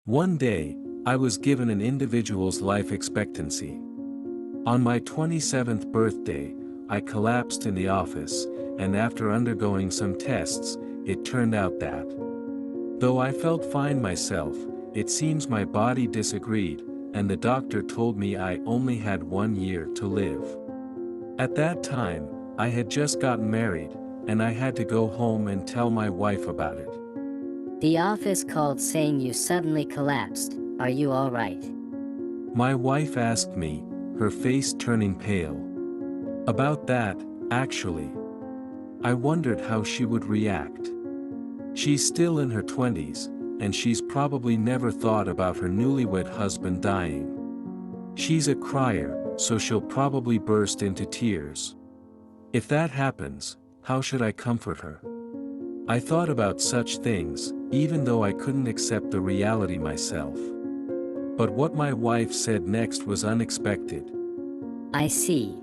One day, I was given an individual's life expectancy. On my 27th birthday, I collapsed in the office, and after undergoing some tests, it turned out that, though I felt fine myself, it seems my body disagreed, and the doctor told me I only had 1 year to live. At that time, I had just gotten married, and I had to go home and tell my wife about it. The office called saying you suddenly collapsed. Are you all right? My wife asked me, her face turning pale. About that, actually. I wondered how she would react. She's still in her 20s, and she's probably never thought about her newlywed husband dying. She's a crier, so she'll probably burst into tears. If that happens, how should I comfort her? I thought about such things, even though I couldn't accept the reality myself. But what my wife said next was unexpected. I see.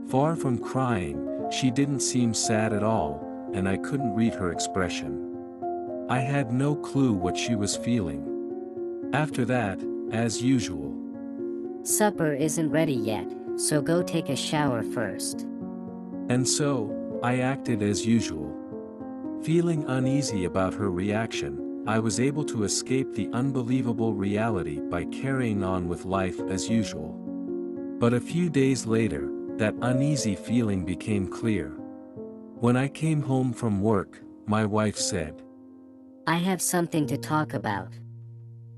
Far from crying, she didn't seem sad at all, and I couldn't read her expression. I had no clue what she was feeling. After that, as usual. Supper isn't ready yet, so go take a shower first. And so, I acted as usual. Feeling uneasy about her reaction, I was able to escape the unbelievable reality by carrying on with life as usual. But a few days later, that uneasy feeling became clear. When I came home from work, my wife said, I have something to talk about.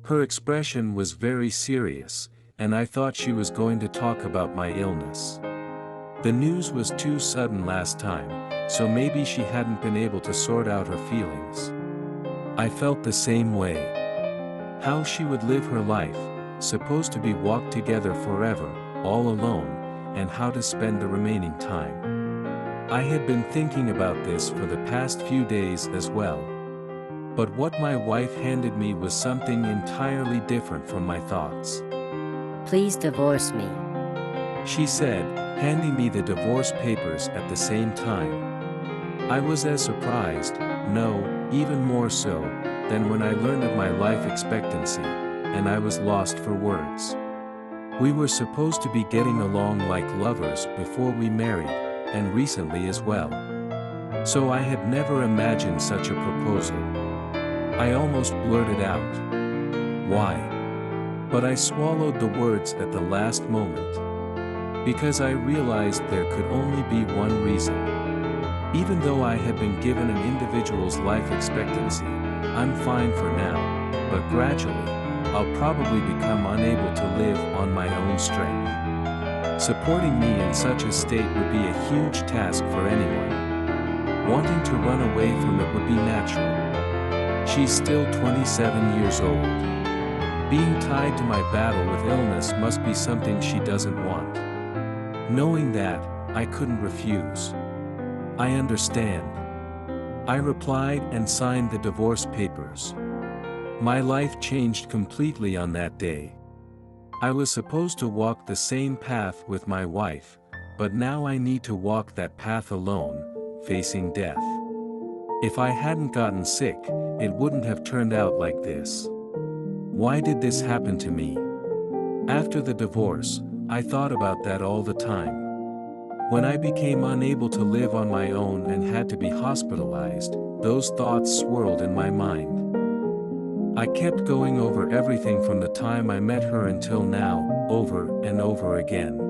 Her expression was very serious, and I thought she was going to talk about my illness. The news was too sudden last time, so maybe she hadn't been able to sort out her feelings. I felt the same way. How she would live her life, supposed to be walked together forever, all alone, and how to spend the remaining time. I had been thinking about this for the past few days as well. But what my wife handed me was something entirely different from my thoughts. Please divorce me. She said, handing me the divorce papers at the same time. I was as surprised, no, even more so, than when I learned of my life expectancy, and I was lost for words. We were supposed to be getting along like lovers before we married, and recently as well. So I had never imagined such a proposal. I almost blurted out, "Why?" But I swallowed the words at the last moment. Because I realized there could only be one reason. Even though I had been given an individual's life expectancy, I'm fine for now, but gradually, I'll probably become unable to live on my own strength. Supporting me in such a state would be a huge task for anyone. Wanting to run away from it would be natural. She's still 27 years old. Being tied to my battle with illness must be something she doesn't want. Knowing that, I couldn't refuse. I understand. I replied and signed the divorce papers. My life changed completely on that day. I was supposed to walk the same path with my wife, but now I need to walk that path alone, facing death. If I hadn't gotten sick, it wouldn't have turned out like this. Why did this happen to me? After the divorce, I thought about that all the time. When I became unable to live on my own and had to be hospitalized, those thoughts swirled in my mind. I kept going over everything from the time I met her until now, over and over again.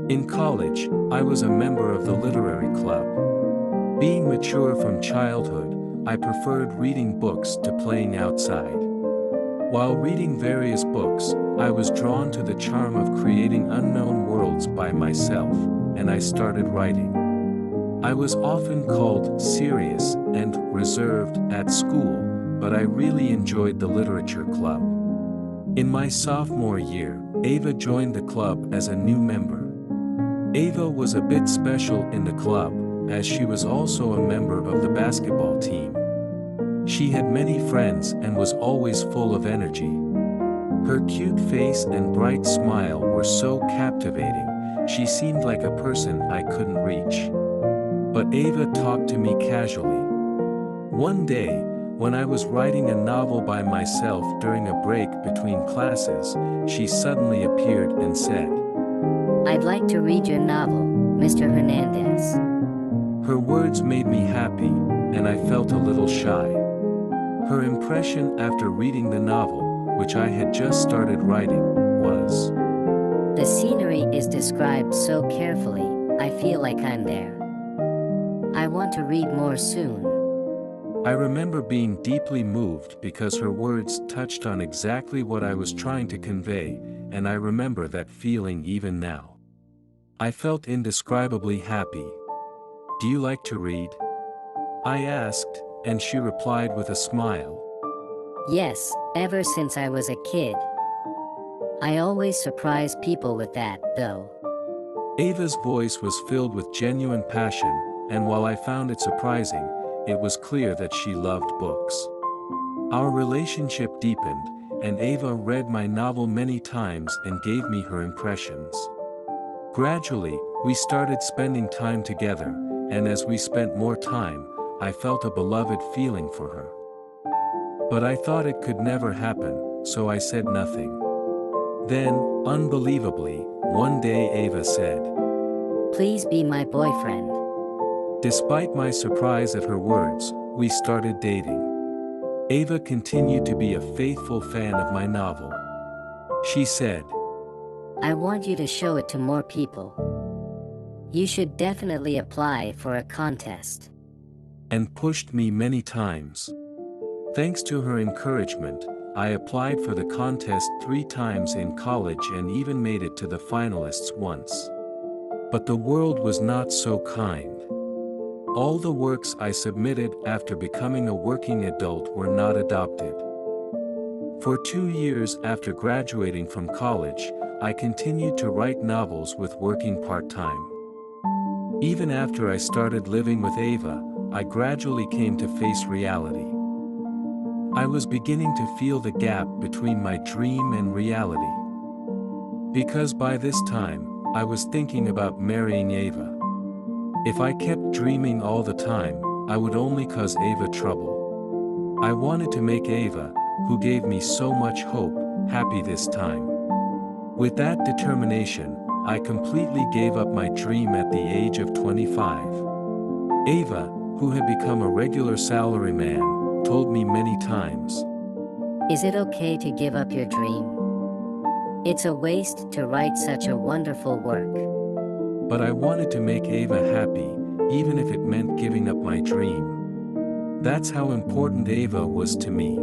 In college, I was a member of the literary club. Being mature from childhood, I preferred reading books to playing outside. While reading various books, I was drawn to the charm of creating unknown worlds by myself, and I started writing. I was often called serious and reserved at school, but I really enjoyed the literature club. In my sophomore year, Ava joined the club as a new member. Ava was a bit special in the club, as she was also a member of the basketball team. She had many friends and was always full of energy. Her cute face and bright smile were so captivating, she seemed like a person I couldn't reach. But Ava talked to me casually. One day, When I was writing a novel by myself during a break between classes, she suddenly appeared and said, "I'd like to read your novel, Mr. Hernandez." Her words made me happy, and I felt a little shy. Her impression after reading the novel, which I had just started writing, was, "The scenery is described so carefully, I feel like I'm there. I want to read more soon." I remember being deeply moved because her words touched on exactly what I was trying to convey, and I remember that feeling even now. I felt indescribably happy. "Do you like to read?" I asked, and she replied with a smile. "Yes, ever since I was a kid. I always surprise people with that, though." Ava's voice was filled with genuine passion, and while I found it surprising, it was clear that she loved books. Our relationship deepened, and Ava read my novel many times and gave me her impressions. Gradually, we started spending time together, and as we spent more time, I felt a beloved feeling for her. But I thought it could never happen, so I said nothing. Then, unbelievably, one day Ava said, "Please be my boyfriend." Despite my surprise at her words, we started dating. Ava continued to be a faithful fan of my novel. She said, "I want you to show it to more people. You should definitely apply for a contest." and pushed me many times. Thanks to her encouragement, I applied for the contest 3 times in college and even made it to the finalists once. But the world was not so kind. All the works I submitted after becoming a working adult were not adopted. For 2 years after graduating from college, I continued to write novels with working part-time. Even after I started living with Ava, I gradually came to face reality. I was beginning to feel the gap between my dream and reality. Because by this time, I was thinking about marrying Ava. If I kept dreaming all the time, I would only cause Ava trouble. I wanted to make Ava, who gave me so much hope, happy this time. With that determination, I completely gave up my dream at the age of 25. Ava, who had become a regular salaryman, told me many times, "Is it okay to give up your dream? It's a waste to write such a wonderful work." but I wanted to make Ava happy, even if it meant giving up my dream. That's how important Ava was to me.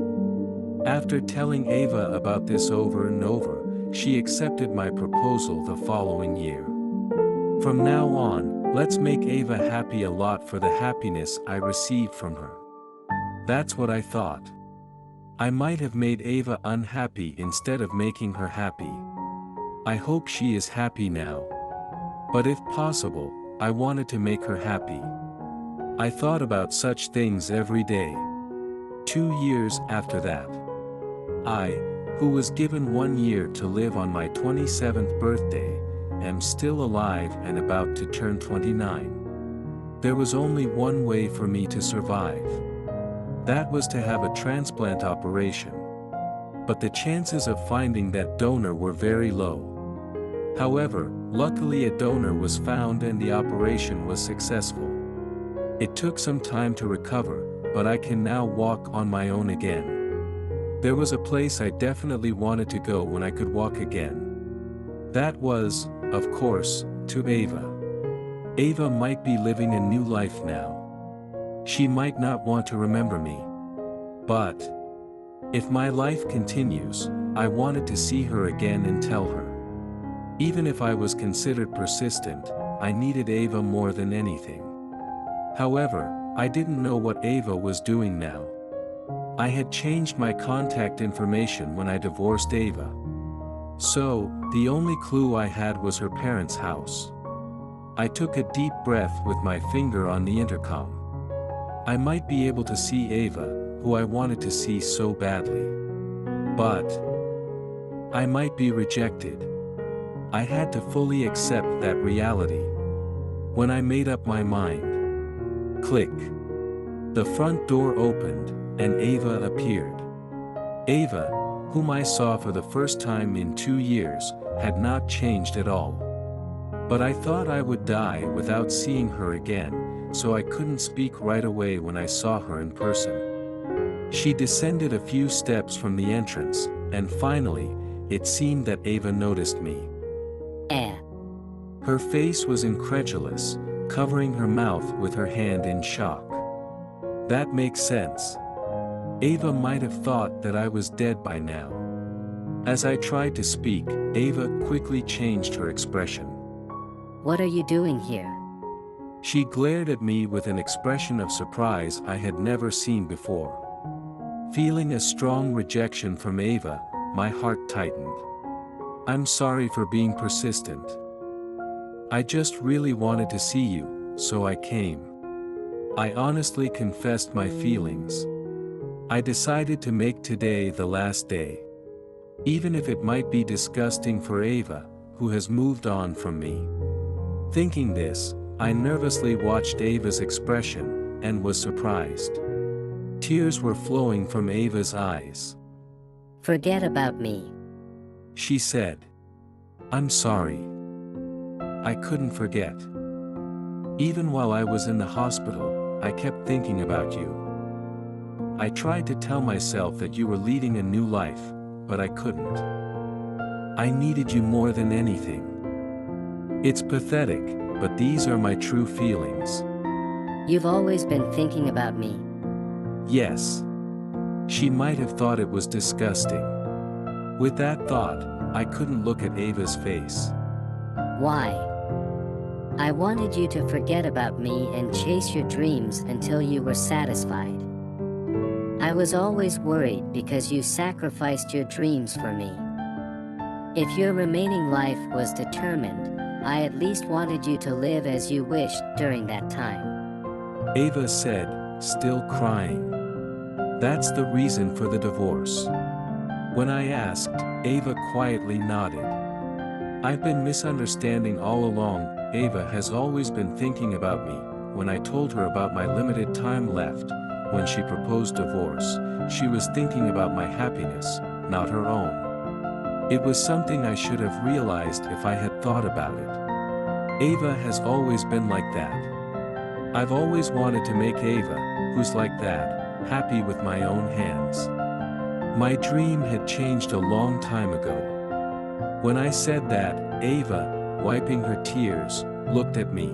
After telling Ava about this over and over, she accepted my proposal the following year. From now on, let's make Ava happy a lot for the happiness I received from her. That's what I thought. I might have made Ava unhappy instead of making her happy. I hope she is happy now. But if possible, I wanted to make her happy. I thought about such things every day. 2 years after that, I, who was given 1 year to live on my 27th birthday, am still alive and about to turn 29. There was only one way for me to survive. That was to have a transplant operation. But the chances of finding that donor were very low. However, luckily a donor was found and the operation was successful. It took some time to recover, but I can now walk on my own again. There was a place I definitely wanted to go when I could walk again. That was, of course, to Ava. Ava might be living a new life now. She might not want to remember me. But if my life continues, I wanted to see her again and tell her. Even if I was considered persistent, I needed Ava more than anything. However, I didn't know what Ava was doing now. I had changed my contact information when I divorced Ava. So, the only clue I had was her parents' house. I took a deep breath with my finger on the intercom. I might be able to see Ava, who I wanted to see so badly. But I might be rejected. I had to fully accept that reality. When I made up my mind, click. The front door opened, and Ava appeared. Ava, whom I saw for the first time in 2 years, had not changed at all. But I thought I would die without seeing her again, so I couldn't speak right away when I saw her in person. She descended a few steps from the entrance, and finally, it seemed that Ava noticed me. Eh. Her face was incredulous, covering her mouth with her hand in shock. That makes sense. Ava might have thought that I was dead by now. As I tried to speak, Ava quickly changed her expression. What are you doing here? She glared at me with an expression of surprise I had never seen before. Feeling a strong rejection from Ava, my heart tightened. I'm sorry for being persistent. I just really wanted to see you, so I came. I honestly confessed my feelings. I decided to make today the last day. Even if it might be disgusting for Ava, who has moved on from me. Thinking this, I nervously watched Ava's expression, and was surprised. Tears were flowing from Ava's eyes. Forget about me. She said. I'm sorry. I couldn't forget. Even while I was in the hospital, I kept thinking about you. I tried to tell myself that you were leading a new life, but I couldn't. I needed you more than anything. It's pathetic, but these are my true feelings. You've always been thinking about me. Yes. She might have thought it was disgusting. With that thought, I couldn't look at Ava's face. Why? I wanted you to forget about me and chase your dreams until you were satisfied. I was always worried because you sacrificed your dreams for me. If your remaining life was determined, I at least wanted you to live as you wished during that time. Ava said, still crying. That's the reason for the divorce. When I asked, Ava quietly nodded. I've been misunderstanding all along. Ava has always been thinking about me. When I told her about my limited time left, when she proposed divorce, she was thinking about my happiness, not her own. It was something I should have realized if I had thought about it. Ava has always been like that. I've always wanted to make Ava, who's like that, happy with my own hands. My dream had changed a long time ago. When I said that, Ava, wiping her tears, looked at me.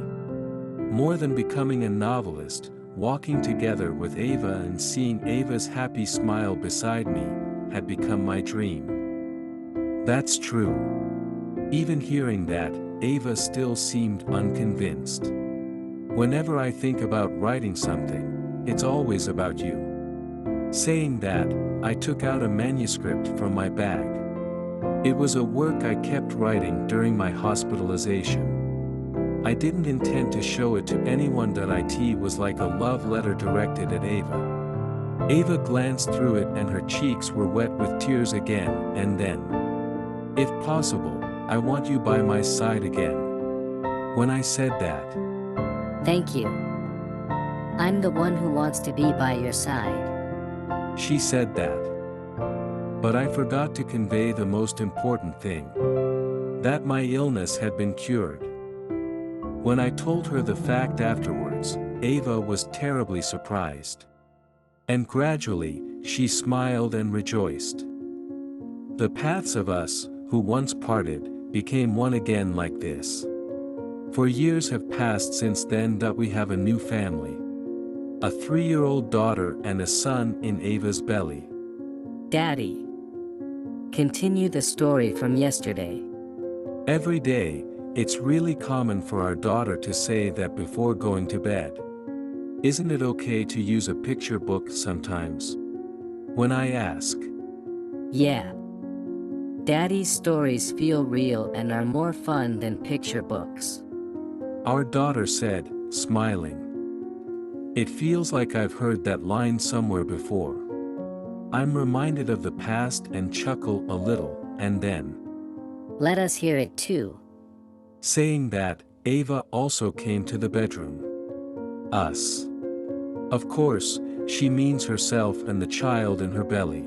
More than becoming a novelist, walking together with Ava and seeing Ava's happy smile beside me, had become my dream. That's true. Even hearing that, Ava still seemed unconvinced. Whenever I think about writing something, it's always about you. Saying that, I took out a manuscript from my bag. It was a work I kept writing during my hospitalization. I didn't intend to show it to anyone. It was like a love letter directed at Ava. Ava glanced through it and her cheeks were wet with tears again, and then, if possible, I want you by my side again. When I said that, thank you. I'm the one who wants to be by your side. She said that. But I forgot to convey the most important thing. That my illness had been cured. When I told her the fact afterwards, Ava was terribly surprised. And gradually, she smiled and rejoiced. The paths of us, who once parted, became one again like this. For years have passed since then that we have a new family. A 3-year-old daughter and a son in Ava's belly. Daddy. Continue the story from yesterday. Every day, it's really common for our daughter to say that before going to bed. Isn't it okay to use a picture book sometimes? When I ask. Yeah. Daddy's stories feel real and are more fun than picture books. Our daughter said, smiling. It feels like I've heard that line somewhere before. I'm reminded of the past and chuckle a little, and then. Let us hear it too. Saying that, Ava also came to the bedroom. Us. Of course, She means herself and the child in her belly.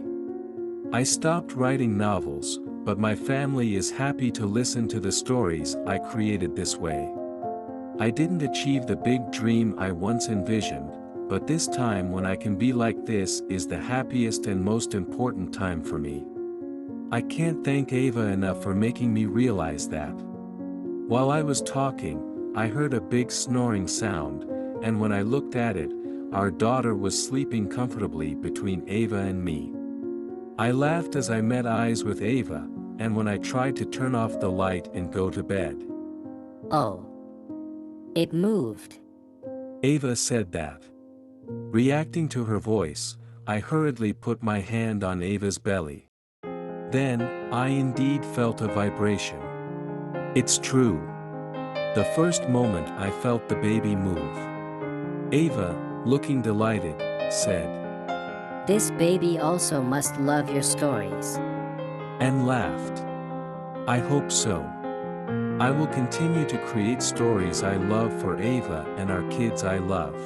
I stopped writing novels, but my family is happy to listen to the stories I created this way. I didn't achieve the big dream I once envisioned, but this time when I can be like this is the happiest and most important time for me. I can't thank Ava enough for making me realize that. While I was talking, I heard a big snoring sound, and when I looked at it, our daughter was sleeping comfortably between Ava and me. I laughed as I met eyes with Ava, and when I tried to turn off the light and go to bed. Oh. It moved. Ava said that. Reacting to her voice, I hurriedly put my hand on Ava's belly. Then, I indeed felt a vibration. It's true. The first moment I felt the baby move. Ava, looking delighted, said, "This baby also must love your stories." and laughed. I hope so. I will continue to create stories I love for Ava and our kids I love.